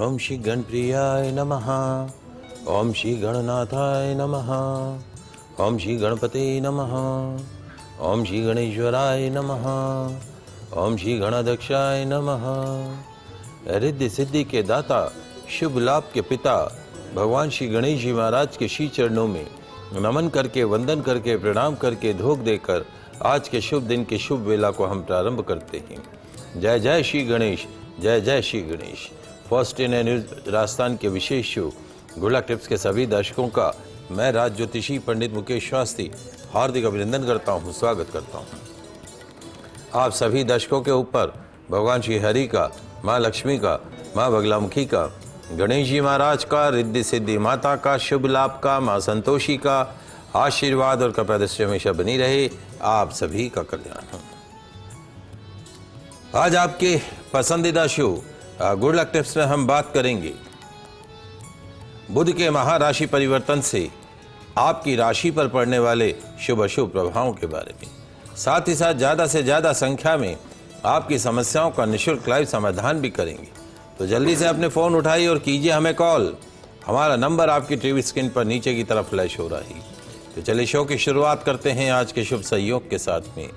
ओम श्री गणप्रियाय नमः। ओम श्री गणनाथाय नमः। ओम श्री गणपते नमः। ओम श्री गणेश्वराय नमः। ओम श्री गणाध्यक्षाय नमः। रिद्धि सिद्धि के दाता, शुभ लाभ के पिता भगवान श्री गणेश जी महाराज के श्री चरणों में नमन करके, वंदन करके, प्रणाम करके, धोख देकर आज के शुभ दिन के शुभ वेला को हम प्रारंभ करते हैं। जय जय श्री गणेश, जय जय Shri Ganesh. First in news Rajasthan के विशेष शो गुड लक टिप्स के सभी दर्शकों का मैं राज ज्योतिषी पंडित मुकेश शास्त्री हार्दिक अभिनंदन करता हूँ, स्वागत करता हूँ। आप सभी दर्शकों के ऊपर भगवान श्री हरि का, माँ लक्ष्मी का, माँ बगलामुखी का, गणेश जी महाराज का, रिद्धि सिद्धि माता का, शुभ लाभ का, माँ संतोषी का आशीर्वाद और कृपा दृष्टि हमेशा बनी रहे। आप सभी का कल्याण हो। आज आपके पसंदीदा शो गुड लक टिप्स में हम बात करेंगे बुध के महाराशि परिवर्तन से आपकी राशि पर पड़ने वाले शुभ अशुभ प्रभावों के बारे में। साथ ही साथ ज़्यादा से ज़्यादा संख्या में आपकी समस्याओं का निःशुल्क लाइव समाधान भी करेंगे। तो जल्दी से अपने फ़ोन उठाइए और कीजिए हमें कॉल। हमारा नंबर आपकी टीवी स्क्रीन पर नीचे की तरफ फ्लैश हो रहा है। तो चलिए शो की शुरुआत करते हैं आज के शुभ सहयोग के साथ में।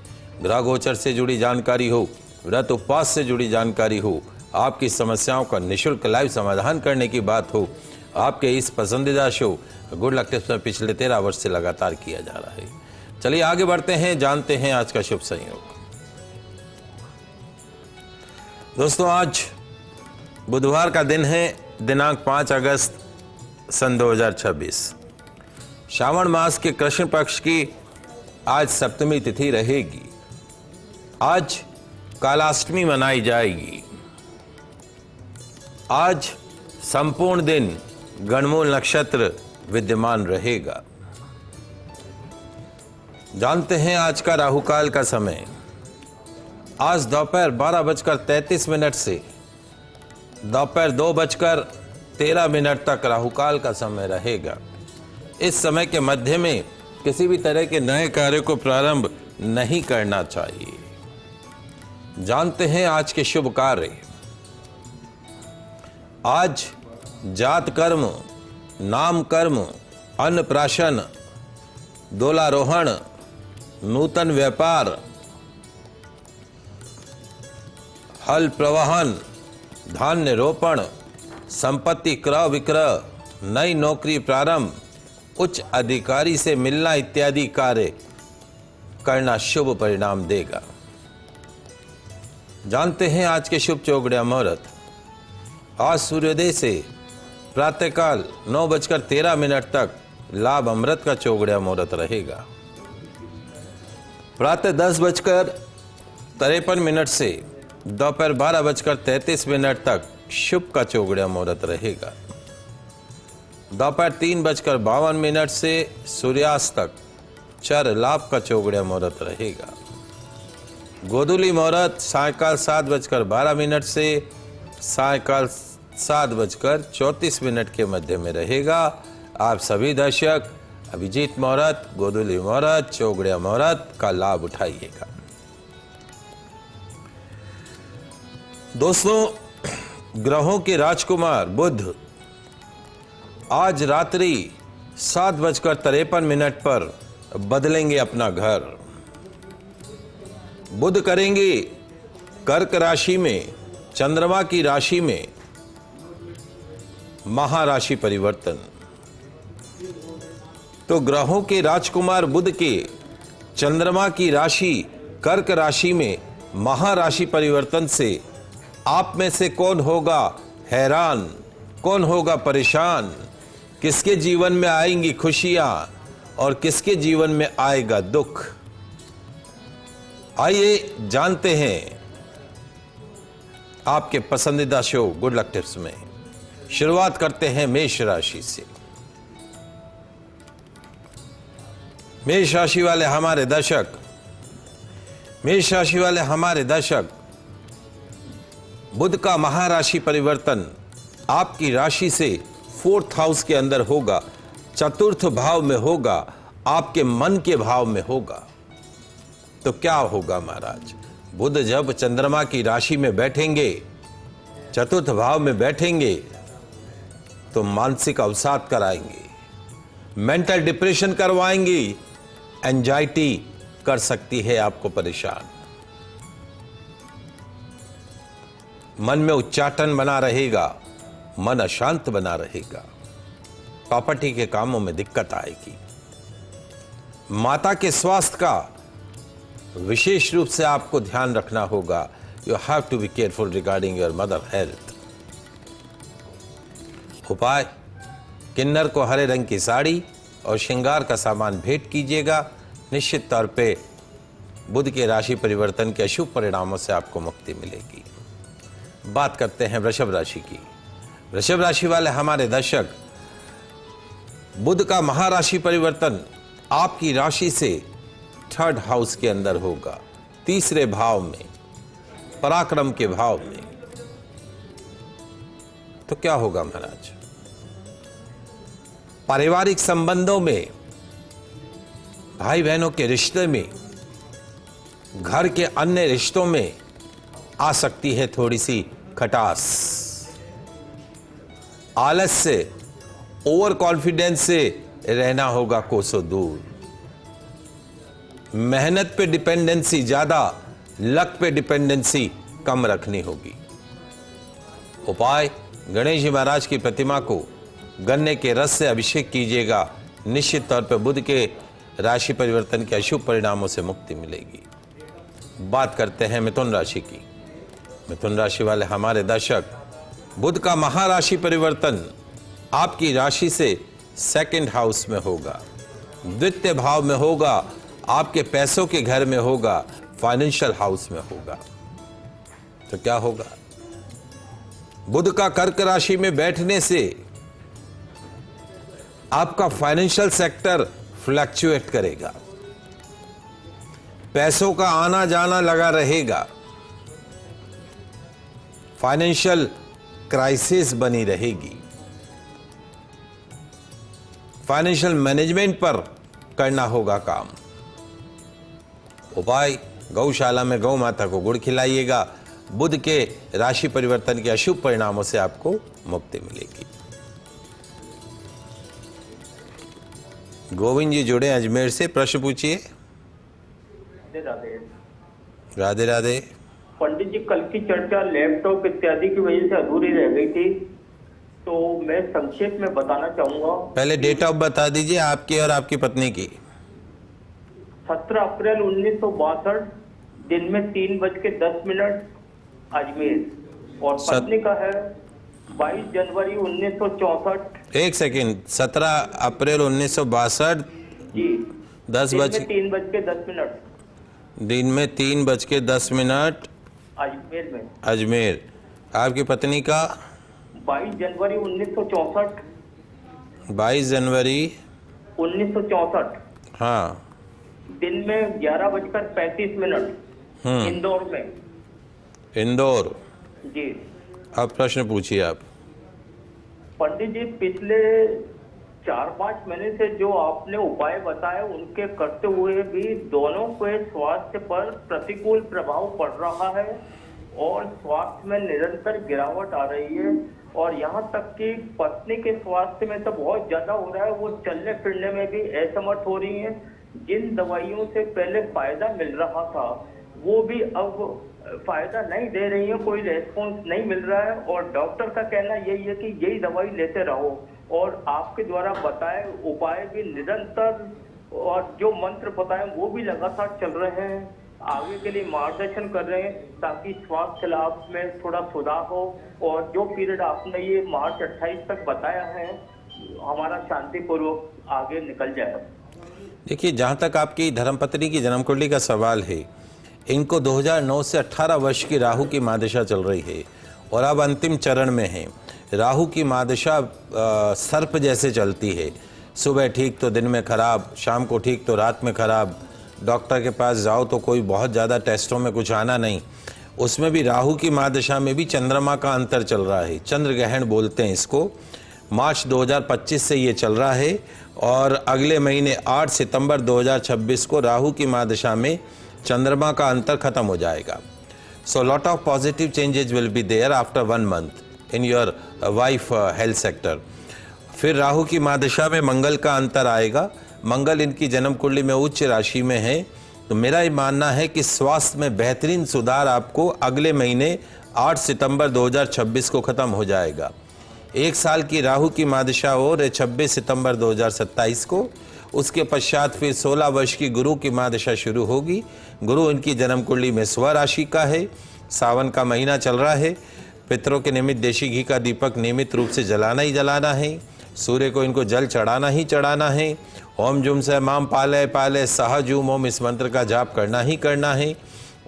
ग्रह गोचर से जुड़ी जानकारी हो, व्रत उपवास से जुड़ी जानकारी हो, आपकी समस्याओं का निःशुल्क लाइव समाधान करने की बात हो, आपके इस पसंदीदा शो गुड लक टिप्स में पिछले 13 वर्ष से लगातार किया जा रहा है। चलिए आगे बढ़ते हैं, जानते हैं आज का शुभ संयोग। दोस्तों, आज बुधवार का दिन है, दिनांक 5 अगस्त सन 2026। श्रावण मास के कृष्ण पक्ष की आज सप्तमी तिथि रहेगी। आज कालाष्टमी मनाई जाएगी। आज संपूर्ण दिन गणमूल नक्षत्र विद्यमान रहेगा। जानते हैं आज का राहुकाल का समय। आज दोपहर 12:33 से दोपहर 2:13 तक राहुकाल का समय रहेगा। इस समय के मध्य में किसी भी तरह के नए कार्य को प्रारंभ नहीं करना चाहिए। जानते हैं आज के शुभ कार्य। आज जात कर्म, नाम कर्म, अन्नप्राशन, दोलारोहण, नूतन व्यापार, हल प्रवहन, धान्य रोपण, संपत्ति क्रय विक्रय, नई नौकरी प्रारंभ, उच्च अधिकारी से मिलना इत्यादि कार्य करना शुभ परिणाम देगा। जानते हैं आज के शुभ चौगड़िया मुहूर्त। आज सूर्योदय से प्रातःकाल 9:13 तक लाभ अमृत का चौगड़िया मुहूर्त रहेगा। प्रातः 10:53 से दोपहर 12:33 तक शुभ का चौगड़िया मुहूर्त रहेगा। दोपहर 3:52 से सूर्यास्त तक चर लाभ का चौगड़िया मुहूर्त रहेगा। गोधूली मुहूर्त सायकाल 7:12 से सायकाल 7:34 के मध्य में रहेगा। आप सभी दर्शक अभिजीत मुहूर्त, गोधूली मुहूर्त, चौगड़िया मुहूर्त का लाभ उठाइएगा। दोस्तों, ग्रहों के राजकुमार बुध आज रात्रि 7:53 पर बदलेंगे अपना घर। बुध करेंगे कर्क राशि में, चंद्रमा की राशि में महाराशि परिवर्तन। तो ग्रहों के राजकुमार बुध के चंद्रमा की राशि कर्क राशि में महाराशि परिवर्तन से आप में से कौन होगा हैरान, कौन होगा परेशान, किसके जीवन में आएंगी खुशियां और किसके जीवन में आएगा दुख। आइए जानते हैं आपके पसंदीदा शो गुड लक टिप्स में। शुरुआत करते हैं मेष राशि से। मेष राशि वाले हमारे दर्शक, बुध का महाराशि परिवर्तन आपकी राशि से 4th हाउस के अंदर होगा, चतुर्थ भाव में होगा, आपके मन के भाव में होगा। तो क्या होगा महाराज? बुध जब चंद्रमा की राशि में बैठेंगे, चतुर्थ भाव में बैठेंगे तो मानसिक अवसाद कराएंगे, मेंटल डिप्रेशन करवाएंगे, एंजाइटी कर सकती है आपको परेशान, मन में उच्चाटन बना रहेगा, मन अशांत बना रहेगा, प्रॉपर्टी के कामों में दिक्कत आएगी। माता के स्वास्थ्य का विशेष रूप से आपको ध्यान रखना होगा। You have to be careful regarding your mother health. उपाय, किन्नर को हरे रंग की साड़ी और श्रृंगार का सामान भेंट कीजिएगा। निश्चित तौर पे बुध के राशि परिवर्तन के अशुभ परिणामों से आपको मुक्ति मिलेगी। बात करते हैं वृषभ राशि की। वृषभ राशि वाले हमारे दर्शक, बुध का महाराशि परिवर्तन आपकी राशि से थर्ड हाउस के अंदर होगा, तीसरे भाव में, पराक्रम के भाव में। तो क्या होगा महाराज? पारिवारिक संबंधों में, भाई बहनों के रिश्ते में, घर के अन्य रिश्तों में आ सकती है थोड़ी सी खटास। आलस से, ओवर कॉन्फिडेंस से रहना होगा कोसों दूर। मेहनत पे डिपेंडेंसी ज्यादा, लक पे डिपेंडेंसी कम रखनी होगी। उपाय, गणेश जी महाराज की प्रतिमा को गन्ने के रस से अभिषेक कीजिएगा। निश्चित तौर पर बुध के राशि परिवर्तन के अशुभ परिणामों से मुक्ति मिलेगी। बात करते हैं मिथुन राशि की। मिथुन राशि वाले हमारे दर्शक, बुध का महाराशि परिवर्तन आपकी राशि से सेकंड हाउस में होगा, द्वितीय भाव में होगा, आपके पैसों के घर में होगा, फाइनेंशियल हाउस में होगा। तो क्या होगा? बुध का कर्क राशि में बैठने से आपका फाइनेंशियल सेक्टर फ्लक्चुएट करेगा, पैसों का आना जाना लगा रहेगा, फाइनेंशियल क्राइसिस बनी रहेगी। फाइनेंशियल मैनेजमेंट पर करना होगा काम। उपाय, गौशाला में गौ माता को गुड़ खिलाइएगा। बुध के राशि परिवर्तन के अशुभ परिणामों से आपको मुक्ति मिलेगी। गोविंद जी जुड़े अजमेर से, प्रश्न पूछिए। राधे राधे। पंडित जी, कल की चर्चा लैपटॉप इत्यादि की वजह से अधूरी रह गई थी, तो मैं संक्षेप में बताना चाहूंगा। पहले डेट ऑफ बता दीजिए आपकी और आपकी पत्नी की। 17 अप्रैल 1962, दिन में 3:10 अजमेर, और पत्नी का है 22 जनवरी 1964। एक सेकंड, 17 अप्रैल 1962 जी, 3:10 दिन में 3:10 अजमेर में। अजमेर। आपकी पत्नी का 22 जनवरी 1964। 22 जनवरी 1964, हाँ, दिन में 11:35 इंदौर में। इंदौर। जी। अब प्रश्न पूछिए आप। पंडित जी, पिछले 4-5 महीने से जो आपने उपाय बताए उनके करते हुए भी दोनों के स्वास्थ्य पर प्रतिकूल प्रभाव पड़ रहा है और स्वास्थ्य में निरंतर गिरावट आ रही है, और यहाँ तक कि पत्नी के स्वास्थ्य में तो बहुत ज्यादा हो रहा है, वो चलने फिरने में भी असमर्थ हो रही है। जिन दवाइयों से पहले फायदा मिल रहा था वो भी अब फायदा नहीं दे रही है, कोई रेस्पॉन्स नहीं मिल रहा है, और डॉक्टर का कहना यही है कि यही दवाई लेते रहो, और आपके द्वारा बताए उपाय भी निरंतर और जो मंत्र बताए वो भी लगातार चल रहे हैं, आगे के लिए मार्गदर्शन कर रहे हैं ताकि स्वास्थ्य लाभ में थोड़ा सुधार हो, और जो पीरियड आपने ये मार्च 28 तक बताया है हमारा शांतिपूर्वक आगे निकल जाए। देखिए, जहाँ तक आपकी धर्मपत्नी की जन्म कुंडली का सवाल है, इनको 2009 से 18 वर्ष की राहु की महादशा चल रही है और अब अंतिम चरण में है। राहु की महादशा सर्प जैसे चलती है, सुबह ठीक तो दिन में खराब, शाम को ठीक तो रात में खराब। डॉक्टर के पास जाओ तो कोई बहुत ज़्यादा टेस्टों में कुछ आना नहीं। उसमें भी राहु की महादशा में भी चंद्रमा का अंतर चल रहा है, चंद्र ग्रहण बोलते हैं इसको। मार्च 2025 से ये चल रहा है और अगले महीने 8 सितंबर 2026 को राहु की महादशा में चंद्रमा का अंतर खत्म हो जाएगा। So lot of positive changes will be there after 1 month in your wife health sector. फिर राहु की महादशा में मंगल का अंतर आएगा। मंगल इनकी जन्म कुंडली में उच्च राशि में है, तो मेरा ये मानना है कि स्वास्थ्य में बेहतरीन सुधार आपको अगले महीने 8 सितंबर 2026 को खत्म हो जाएगा। 1 साल की राहु की महादशा और 26 सितंबर 2027 को, उसके पश्चात फिर 16 वर्ष की गुरु की महादशा शुरू होगी। गुरु इनकी जन्म कुंडली में स्वराशि का है, सावन का महीना चल रहा है। पितरों के निमित्त देशी घी का दीपक नियमित रूप से जलाना ही जलाना है। सूर्य को इनको जल चढ़ाना ही चढ़ाना है। ओम जुम से माम पाले पाले सह जुम ओम, इस मंत्र का जाप करना ही करना है।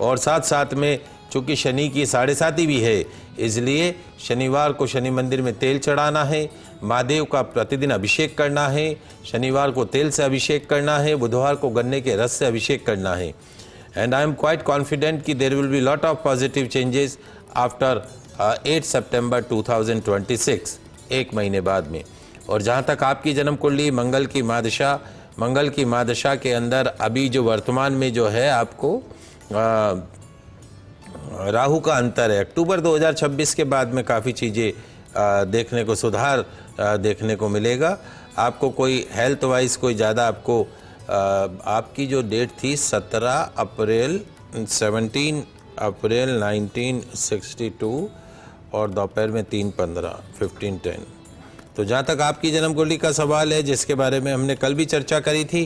और साथ साथ में चूँकि शनि की 7.5 भी है, इसलिए शनिवार को शनि मंदिर में तेल चढ़ाना है। महादेव का प्रतिदिन अभिषेक करना है। शनिवार को तेल से अभिषेक करना है। बुधवार को गन्ने के रस से अभिषेक करना है। And I am quite confident कि there will be lot of positive changes after 8 सितंबर 2026, 1 महीने बाद में। और जहाँ तक आपकी जन्म कुंडली मंगल की महादशा के अंदर अभी जो वर्तमान में जो है आपको राहु का अंतर है। अक्टूबर 2026 के बाद में काफ़ी चीज़ें देखने को सुधार देखने को मिलेगा। आपको कोई हेल्थ वाइज कोई ज़्यादा आपको आपकी जो डेट थी 17 अप्रैल 1962 और दोपहर में 3:15 15:10। तो जहाँ तक आपकी जन्म कुंडली का सवाल है, जिसके बारे में हमने कल भी चर्चा करी थी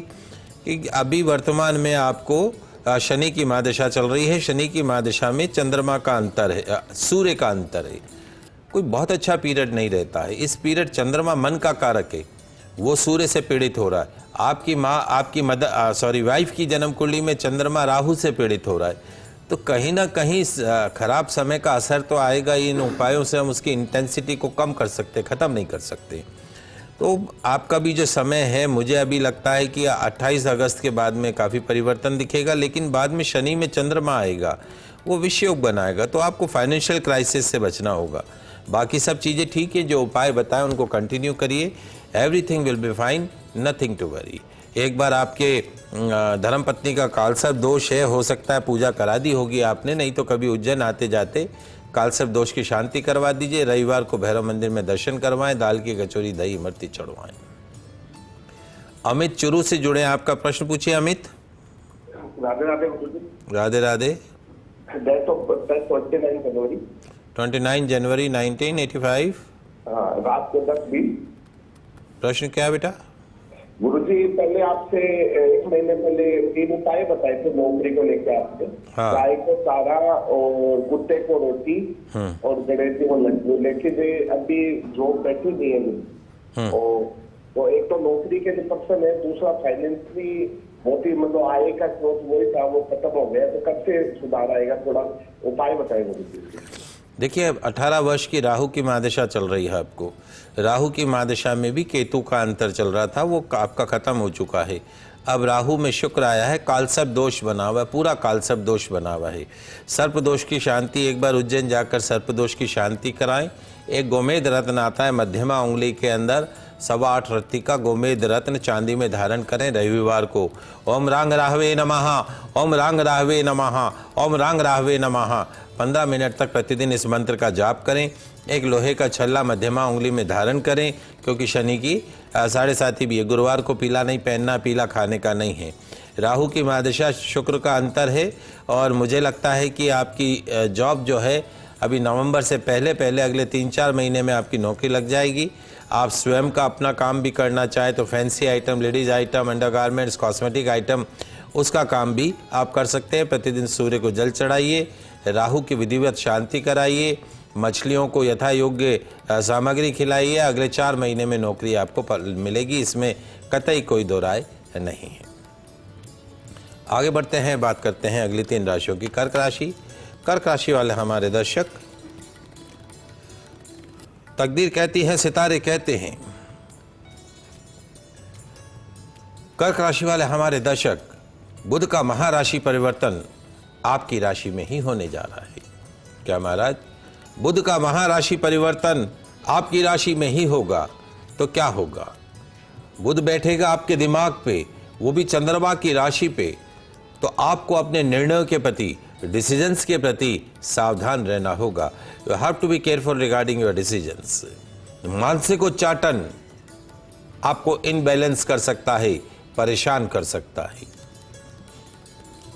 कि अभी वर्तमान में आपको शनि की महादशा चल रही है। शनि की महादशा में चंद्रमा का अंतर है, सूर्य का अंतर है। कोई बहुत अच्छा पीरियड नहीं रहता है। इस पीरियड चंद्रमा मन का कारक है, वो सूर्य से पीड़ित हो रहा है। आपकी वाइफ की जन्म कुंडली में चंद्रमा राहु से पीड़ित हो रहा है। तो कहीं ना कहीं खराब समय का असर तो आएगा। इन उपायों से हम उसकी इंटेंसिटी को कम कर सकते, ख़त्म नहीं कर सकते। तो आपका भी जो समय है, मुझे अभी लगता है कि 28 अगस्त के बाद में काफ़ी परिवर्तन दिखेगा। लेकिन बाद में शनि में चंद्रमा आएगा, वो विषयोग बनाएगा, तो आपको फाइनेंशियल क्राइसिस से बचना होगा। बाकी सब चीज़ें ठीक है, जो उपाय बताएं उनको कंटिन्यू करिए। Everything will be fine, nothing to worry. एक बार आपके धर्मपत्नी का कालसर्प दोष है, हो सकता है पूजा करा दी होगी आपने, नहीं तो कभी उज्जैन आते जाते कालसर्प दोष की शांति करवा दीजिए। रविवार को भैरव मंदिर में दर्शन करवाएं, दाल की कचौरी दही इमरती चढ़वाएं। अमित चुरू से जुड़े, आपका प्रश्न पूछिए अमित। राधे राधे। राधे राधे। 29 जनवरी 1985 रात को 10:20। प्रश्न क्या है बेटा? गुरुजी, पहले आपसे 1 महीने पहले 3 उपाय बताए थे नौकरी को लेकर आपने। गाय को चारा और कुत्ते को रोटी और गणेश जी को लड्डू। लेकिन अभी जॉब बैठी नहीं है। और तो एक तो नौकरी के लिए पर्सन है, दूसरा फाइनेंशियली बहुत ही मतलब आय का स्रोत वही था, वो खत्म हो गया। तो कब से सुधार आएगा, थोड़ा उपाय बताएगा गुरुजी। देखिए, 18 वर्ष की राहु की महादशा चल रही है आपको। राहु की महादशा में भी केतु का अंतर चल रहा था, वो आपका खत्म हो चुका है। अब राहु में शुक्र आया है, कालसर्प दोष बना हुआ है, पूरा कालसर्प दोष बना हुआ है। सर्प दोष की शांति, एक बार उज्जैन जाकर सर्प दोष की शांति कराएं। एक गोमेद रत्न आता है मध्यमा उंगली के अंदर, 8.25 रत्ती का गोमेद रत्न चांदी में धारण करें रविवार को। ओम रांग राहवे नमः, ओम रांग राहवे नमः, ओम रांग राहवे नमः 15 मिनट तक प्रतिदिन इस मंत्र का जाप करें। एक लोहे का छल्ला मध्यमा उंगली में धारण करें, क्योंकि शनि की 7.5 भी है। गुरुवार को पीला नहीं पहनना, पीला खाने का नहीं है। राहु की महादशा शुक्र का अंतर है, और मुझे लगता है कि आपकी जॉब जो है अभी नवंबर से पहले अगले 3-4 महीने में आपकी नौकरी लग जाएगी। आप स्वयं का अपना काम भी करना चाहे तो fancy item, ladies item, undergarments, cosmetic item, उसका काम भी आप कर सकते हैं। प्रतिदिन सूर्य को जल चढ़ाइए, राहु की विधिवत शांति कराइए, मछलियों को यथा योग्य सामग्री खिलाइए। अगले 4 महीने में नौकरी आपको मिलेगी, इसमें कतई कोई दो राय नहीं है। आगे बढ़ते हैं, बात करते हैं अगली 3 राशियों की। कर्क राशि। कर्क राशि वाले हमारे दर्शक, तकदीर कहती है, सितारे कहते हैं, कर्क राशि वाले हमारे दर्शक, बुध का महाराशि परिवर्तन आपकी राशि में ही होने जा रहा है। क्या महाराज? बुध का महाराशि परिवर्तन आपकी राशि में ही होगा तो क्या होगा? बुध बैठेगा आपके दिमाग पे, वो भी चंद्रमा की राशि पे, तो आपको अपने निर्णयों के प्रति डिसीजंस के प्रति सावधान रहना होगा। You have to be careful regarding your decisions. मानसिक उच्चाटन आपको इनबैलेंस कर सकता है, परेशान कर सकता है।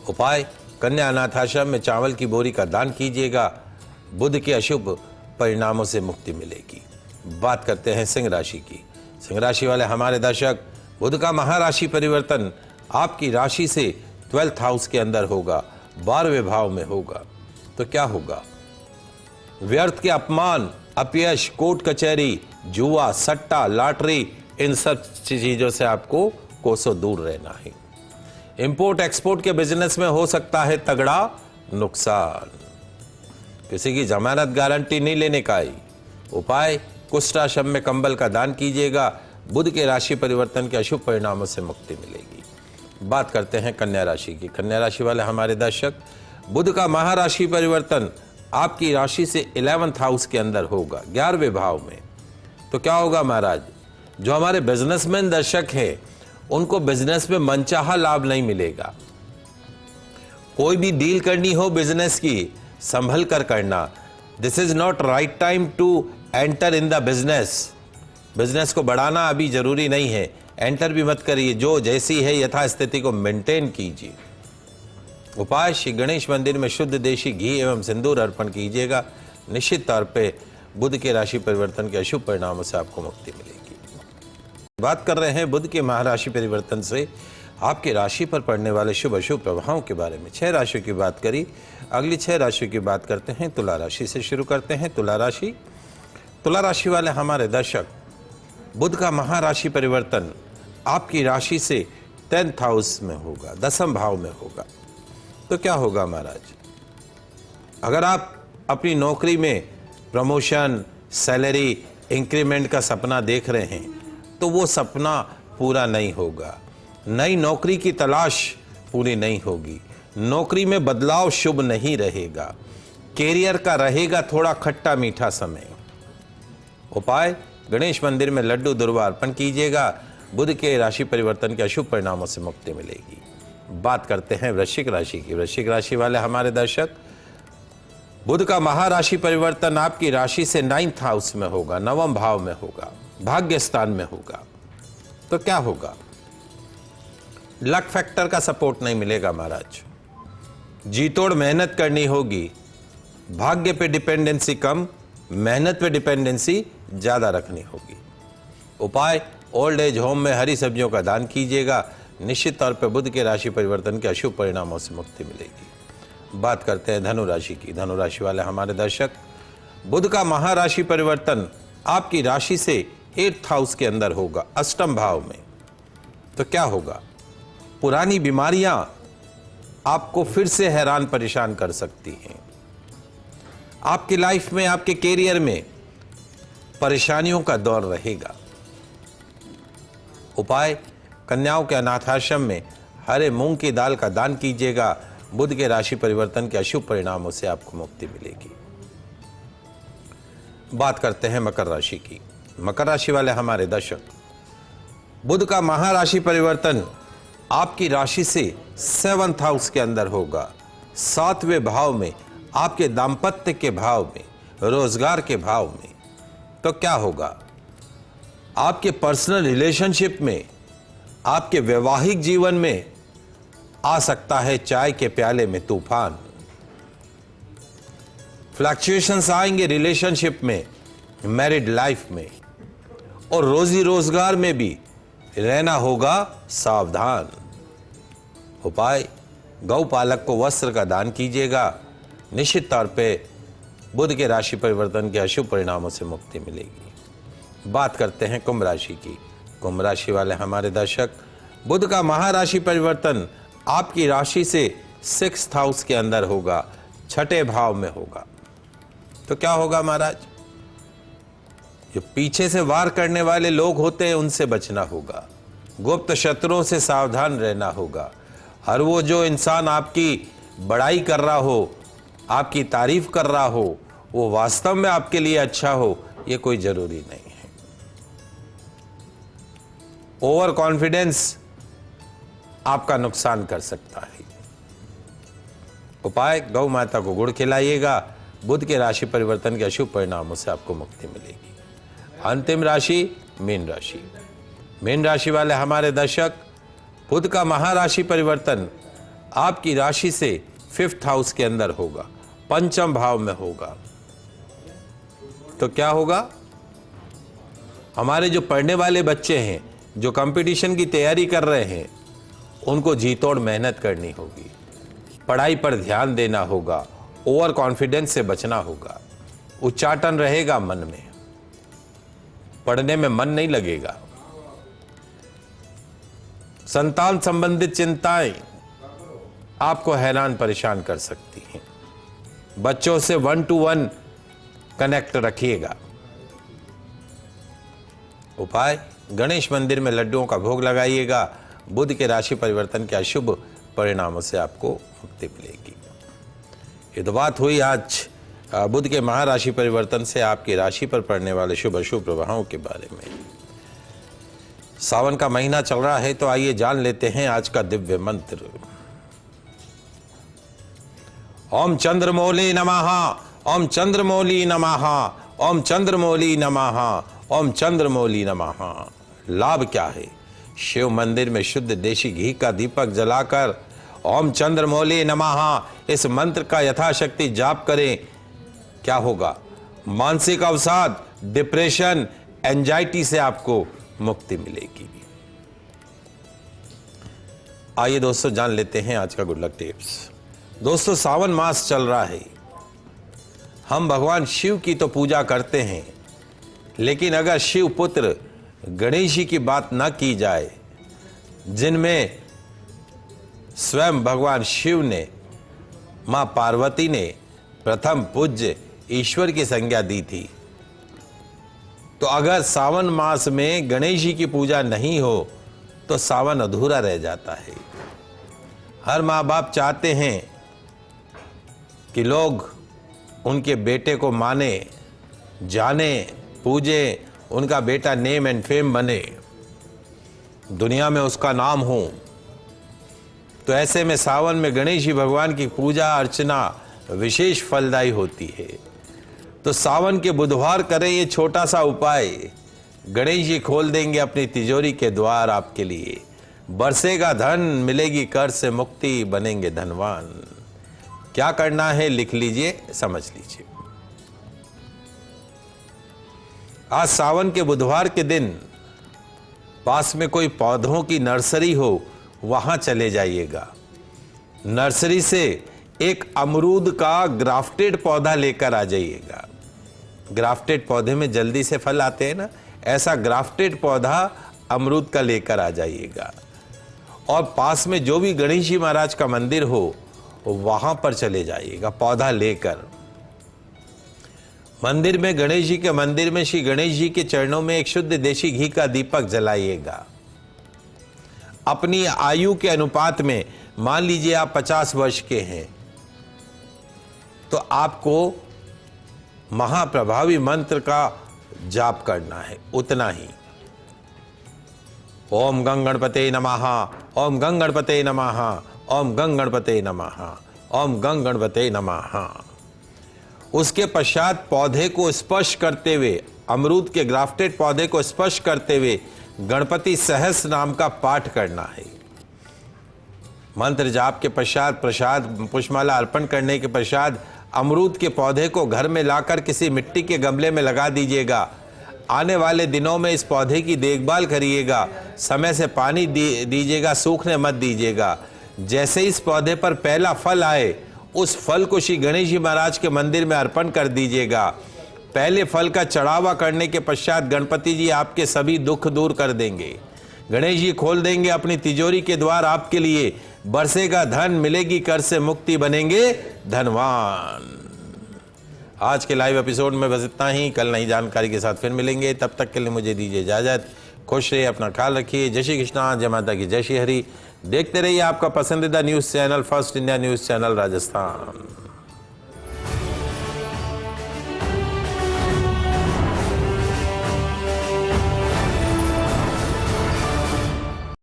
उपाय, कन्या अनाथ आश्रम में चावल की बोरी का दान कीजिएगा, बुध के अशुभ परिणामों से मुक्ति मिलेगी। बात करते हैं सिंह राशि की। सिंह राशि वाले हमारे दर्शक, बुध का महाराशि परिवर्तन आपकी राशि से 12th हाउस के अंदर होगा, 12वें भाव में होगा। तो क्या होगा? व्यर्थ के अपमान, अपयश, कोर्ट कचहरी, जुआ, सट्टा, लॉटरी, इन सब चीजों से आपको कोसों दूर रहना है। इंपोर्ट एक्सपोर्ट के बिजनेस में हो सकता है तगड़ा नुकसान। किसी की जमानत गारंटी नहीं लेने का ही। उपाय, कुष्ठ आश्रम में कंबल का दान कीजिएगा, बुध के राशि परिवर्तन के अशुभ परिणामों से मुक्ति मिलेगी। बात करते हैं कन्या राशि की। कन्या राशि वाले हमारे दर्शक, बुध का महाराशि परिवर्तन आपकी राशि से 11th हाउस के अंदर होगा, 11वें भाव में। तो क्या होगा महाराज? जो हमारे बिजनेसमैन दर्शक हैं, उनको बिजनेस में मनचाहा लाभ नहीं मिलेगा। कोई भी डील करनी हो बिजनेस की, संभल कर करना। This is not right time to enter in the business. Business को बढ़ाना अभी जरूरी नहीं है, एंटर भी मत करिए। जो जैसी है यथास्थिति को मेंटेन कीजिए। उपाय, श्री गणेश मंदिर में शुद्ध देशी घी एवं सिंदूर अर्पण कीजिएगा। निश्चित तौर पे बुध के राशि परिवर्तन के अशुभ परिणामों से आपको मुक्ति मिलेगी। बात कर रहे हैं बुध के महाराशि परिवर्तन से आपकी राशि पर पड़ने वाले शुभ अशुभ प्रभावों के बारे में। 6 राशियों की बात करी, अगली 6 राशियों की बात करते हैं। तुला राशि से शुरू करते हैं। तुला राशि, तुला राशि वाले हमारे दर्शक, बुध का महाराशि परिवर्तन आपकी राशि से 10th हाउस में होगा, 10वें भाव में होगा। तो क्या होगा महाराज? अगर आप अपनी नौकरी में प्रमोशन, सैलरी, इंक्रीमेंट का सपना देख रहे हैं, तो वो सपना पूरा नहीं होगा। नई नौकरी की तलाश पूरी नहीं होगी। नौकरी में बदलाव शुभ नहीं रहेगा। कैरियर का रहेगा थोड़ा खट्टा मीठा समय। उपाय, गणेश मंदिर में लड्डू दुर्वा अर्पण कीजिएगा, बुध के राशि परिवर्तन के अशुभ परिणामों से मुक्ति मिलेगी। बात करते हैं वृश्चिक राशि की। वृश्चिक राशि वाले हमारे दर्शक, बुध का महाराशि परिवर्तन आपकी राशि से 9th हाउस में होगा, 9वें भाव में होगा, भाग्य स्थान में होगा। तो क्या होगा? लक फैक्टर का सपोर्ट नहीं मिलेगा महाराज। जीतोड़ मेहनत करनी होगी। भाग्य पे डिपेंडेंसी कम, मेहनत पे डिपेंडेंसी ज्यादा रखनी होगी। उपाय, ओल्ड एज होम में हरी सब्जियों का दान कीजिएगा। निश्चित तौर पर बुध के राशि परिवर्तन के अशुभ परिणामों से मुक्ति मिलेगी। बात करते हैं धनु राशि की। धनु राशि वाले हमारे दर्शक, बुध का महाराशि परिवर्तन आपकी राशि से 8th हाउस के अंदर होगा, 8वें भाव में। तो क्या होगा? पुरानी बीमारियां आपको फिर से हैरान परेशान कर सकती हैं। आपकी लाइफ में, आपके कैरियर में परेशानियों का दौर रहेगा। उपाय, कन्याओं के अनाथाश्रम में हरे मूंग की दाल का दान कीजिएगा। बुध के राशि परिवर्तन के अशुभ परिणामों से आपको मुक्ति मिलेगी। बात करते हैं मकर राशि की। मकर राशि वाले हमारे दर्शक, बुध का महाराशि परिवर्तन आपकी राशि से 7th हाउस के अंदर होगा, 7वें भाव में, आपके दाम्पत्य के भाव में, रोजगार के भाव में। तो क्या होगा? आपके पर्सनल रिलेशनशिप में, आपके वैवाहिक जीवन में आ सकता है चाय के प्याले में तूफान। फ्लक्चुएशंस आएंगे रिलेशनशिप में, मैरिड लाइफ में, और रोजी रोजगार में भी रहना होगा सावधान। उपाय, गौपालक को वस्त्र का दान कीजिएगा। निश्चित तौर पे बुध के राशि परिवर्तन के अशुभ परिणामों से मुक्ति मिलेगी। बात करते हैं कुंभ राशि की। कुंभ राशि वाले हमारे दर्शक, बुध का महाराशि परिवर्तन आपकी राशि से 6th हाउस के अंदर होगा, 6ठे भाव में होगा। तो क्या होगा महाराज? जो पीछे से वार करने वाले लोग होते हैं उनसे बचना होगा। गुप्त शत्रुओं से सावधान रहना होगा। हर वो जो इंसान आपकी बड़ाई कर रहा हो, आपकी तारीफ कर रहा हो, वो वास्तव में आपके लिए अच्छा हो, ये कोई जरूरी नहीं है। ओवर कॉन्फिडेंस आपका नुकसान कर सकता है। उपाय, गौ माता को गुड़ खिलाइएगा। बुध के राशि परिवर्तन के अशुभ परिणामों से आपको मुक्ति मिलेगी। अंतिम राशि मीन राशि। मीन राशि वाले हमारे दर्शक, बुध का महाराशि परिवर्तन आपकी राशि से 5th हाउस के अंदर होगा, पंचम भाव में होगा। तो क्या होगा? हमारे जो पढ़ने वाले बच्चे हैं, जो कंपटीशन की तैयारी कर रहे हैं, उनको जी तोड़ मेहनत करनी होगी, पढ़ाई पर ध्यान देना होगा, ओवर कॉन्फिडेंस से बचना होगा, उच्चाटन रहेगा मन में, पढ़ने में मन नहीं लगेगा। संतान संबंधित चिंताएं आपको हैरान परेशान कर सकती हैं। बच्चों से 1-to-1 कनेक्ट रखिएगा। उपाय, गणेश मंदिर में लड्डुओं का भोग लगाइएगा। बुध के राशि परिवर्तन के अशुभ परिणामों से आपको मुक्ति मिलेगी। ये तो बात हुई आज बुध के महाराशि परिवर्तन से आपकी राशि पर पड़ने वाले शुभ अशुभ प्रभावों के बारे में। सावन का महीना चल रहा है, तो आइए जान लेते हैं आज का दिव्य मंत्र। ओम चंद्रमौली नमः, ओम चंद्रमौली नमः, ओम चंद्रमौली नमः, ओम चंद्रमौली नमः। लाभ क्या है? शिव मंदिर में शुद्ध देशी घी का दीपक जलाकर ओम चंद्रमौली नमः इस मंत्र का यथाशक्ति जाप करें। क्या होगा? मानसिक अवसाद, डिप्रेशन, एंजाइटी से आपको मुक्ति मिलेगी। आइए दोस्तों जान लेते हैं आज का गुड लक टिप्स। दोस्तों, सावन मास चल रहा है। हम भगवान शिव की तो पूजा करते हैं, लेकिन अगर शिव पुत्र गणेश जी की बात न की जाए, जिनमें स्वयं भगवान शिव ने, मां पार्वती ने प्रथम पूज्य ईश्वर की संज्ञा दी थी, तो अगर सावन मास में गणेश जी की पूजा नहीं हो तो सावन अधूरा रह जाता है। हर माँ बाप चाहते हैं कि लोग उनके बेटे को माने, जाने, पूजे, उनका बेटा नेम एंड फेम बने, दुनिया में उसका नाम हो। तो ऐसे में सावन में गणेश जी भगवान की पूजा अर्चना विशेष फलदायी होती है। तो सावन के बुधवार करें ये छोटा सा उपाय। गणेश जी खोल देंगे अपनी तिजोरी के द्वार आपके लिए। बरसेगा धन, मिलेगी कर्ज से मुक्ति, बनेंगे धनवान। क्या करना है लिख लीजिए, समझ लीजिए। आज सावन के बुधवार के दिन पास में कोई पौधों की नर्सरी हो, वहां चले जाइएगा। नर्सरी से एक अमरूद का ग्राफ्टेड पौधा लेकर आ जाइएगा। ग्राफ्टेड पौधे में जल्दी से फल आते हैं ना, ऐसा ग्राफ्टेड पौधा अमरूद का लेकर आ जाइएगा। और पास में जो भी गणेश जी महाराज का मंदिर हो, वहां पर चले जाइएगा पौधा लेकर। मंदिर में, गणेश जी के मंदिर में श्री गणेश जी के चरणों में एक शुद्ध देशी घी का दीपक जलाइएगा। अपनी आयु के अनुपात में, मान लीजिए आप 50 वर्ष के हैं, तो आपको महाप्रभावी मंत्र का जाप करना है, उतना ही। ओम गंग गणपते नमः, ओम गंग गणपते नमः, ओम गंग गणपते नमः, ओम गंग गणपते नमः। उसके पश्चात पौधे को स्पर्श करते हुए, अमरूद के ग्राफ्टेड पौधे को स्पर्श करते हुए गणपति सहस्र नाम का पाठ करना है। मंत्र जाप के पश्चात प्रसाद पुष्पमाला अर्पण करने के पश्चात अमरूद के पौधे को घर में लाकर किसी मिट्टी के गमले में लगा दीजिएगा। आने वाले दिनों में इस पौधे की देखभाल करिएगा, समय से पानी दीजिएगा, सूखने मत दीजिएगा। जैसे इस पौधे पर पहला फल आए, उस फल को श्री गणेश जी महाराज के मंदिर में अर्पण कर दीजिएगा। पहले फल का चढ़ावा करने के पश्चात गणपति जी आपके सभी दुख दूर कर देंगे। गणेश जी खोल देंगे अपनी तिजोरी के द्वार आपके लिए। बरसेगा धन, मिलेगी कर्ज से मुक्ति, बनेंगे धनवान। आज के लाइव एपिसोड में बस इतना ही। कल नई जानकारी के साथ फिर मिलेंगे। तब तक के लिए मुझे दीजिए इजाजत। खुश रहिए, अपना ख्याल रखिए। जय श्री कृष्णा, जय माता की, जय श्री हरि। देखते रहिए आपका पसंदीदा news channel first India news channel Rajasthan.